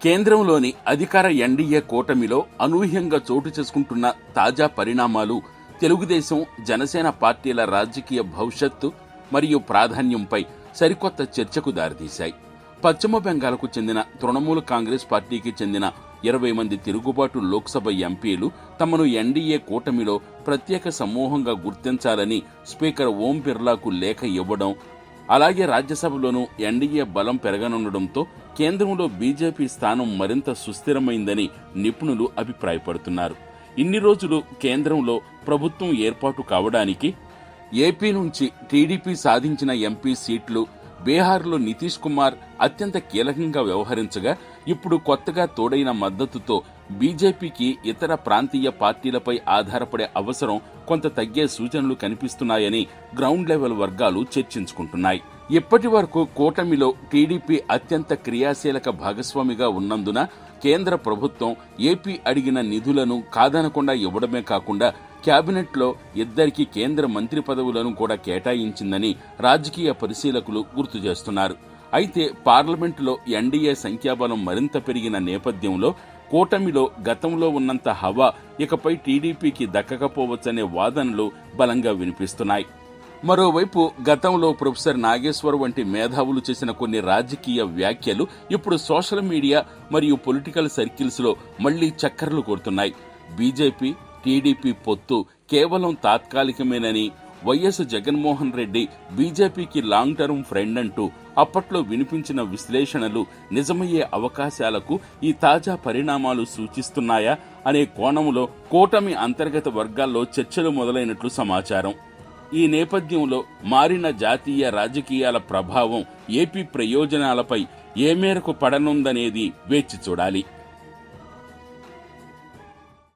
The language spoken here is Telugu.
కేంద్రంలోని అధికార ఎన్డీఏ కూటమిలో అనూహ్యంగా చోటు చేసుకుంటున్న తాజా పరిణామాలు తెలుగుదేశం, జనసేన పార్టీల రాజకీయ భవిష్యత్తు మరియు ప్రాధాన్యంపై సరికొత్త చర్చకు దారితీశాయి. పశ్చిమ బెంగాల్కు చెందిన తృణమూల్ కాంగ్రెస్ పార్టీకి చెందిన 20 మంది తిరుగుబాటు లోక్సభ ఎంపీలు తమను ఎన్డీఏ కూటమిలో ప్రత్యేక సమూహంగా గుర్తించాలని స్పీకర్ ఓం బిర్లాకు లేఖ ఇవ్వడం, అలాగే రాజ్యసభలోనూ ఎన్డీఏ బలం పెరగనుండటంతో కేంద్రంలో బీజేపీ స్థానం మరింత సుస్థిరమైందని నిపుణులు అభిప్రాయపడుతున్నారు. ఇన్ని రోజులు కేంద్రంలో ప్రభుత్వం ఏర్పాటు కావడానికి ఏపీ నుంచి టీడీపీ సాధించిన ఎంపీ సీట్లు, బీహార్లో నితీష్ కుమార్ అత్యంత కీలకంగా వ్యవహరించగా, ఇప్పుడు కొత్తగా తోడైన మద్దతుతో బీజేపీకి ఇతర ప్రాంతీయ పార్టీలపై ఆధారపడే అవసరం కొంత తగ్గే సూచనలు కనిపిస్తున్నాయని గ్రౌండ్ లెవెల్ వర్గాలు చర్చించుకుంటున్నాయి. ఇప్పటి వరకు కూటమిలో టీడీపీ అత్యంత క్రియాశీలక భాగస్వామిగా ఉన్నందున కేంద్ర ప్రభుత్వం ఏపీ అడిగిన నిధులను కాదనకుండా ఇవ్వడమే కాకుండా కేబినెట్లో 2 కేంద్ర మంత్రి పదవులను కూడా కేటాయించిందని రాజకీయ పరిశీలకులు గుర్తు చేస్తున్నారు. అయితే పార్లమెంటులో ఎన్డీఏ సంఖ్యాబలం మరింత పెరిగిన నేపథ్యంలో కూటమిలో గతంలో ఉన్నంత హవా ఇకపై టీడీపీకి దక్కకపోవచ్చనే వాదనలు బలంగా వినిపిస్తున్నాయి. మరోవైపు గతంలో ప్రొఫెసర్ నాగేశ్వర్ వంటి మేధావులు చేసిన కొన్ని రాజకీయ వ్యాఖ్యలు ఇప్పుడు సోషల్ మీడియా మరియు పొలిటికల్ సర్కిల్స్లో మళ్లీ చక్కర్లు కొడుతున్నాయి. బీజేపీ టీడీపీ పొత్తు కేవలం తాత్కాలికమేనని, వైఎస్ జగన్మోహన్ రెడ్డి బీజేపీకి లాంగ్ టర్మ్ ఫ్రెండ్ అంటూ అప్పట్లో వినిపించిన విశ్లేషణలు నిజమయ్యే అవకాశాలకు ఈ తాజా పరిణామాలు సూచిస్తున్నాయా అనే కోణంలో కూటమి అంతర్గత వర్గాల్లో చర్చలు మొదలైనట్లు సమాచారం. ఈ నేపథ్యంలో మారిన జాతీయ రాజకీయాల ప్రభావం ఏపీ ప్రయోజనాలపై ఏ మేరకు పడనుందనేది వేచి చూడాలి.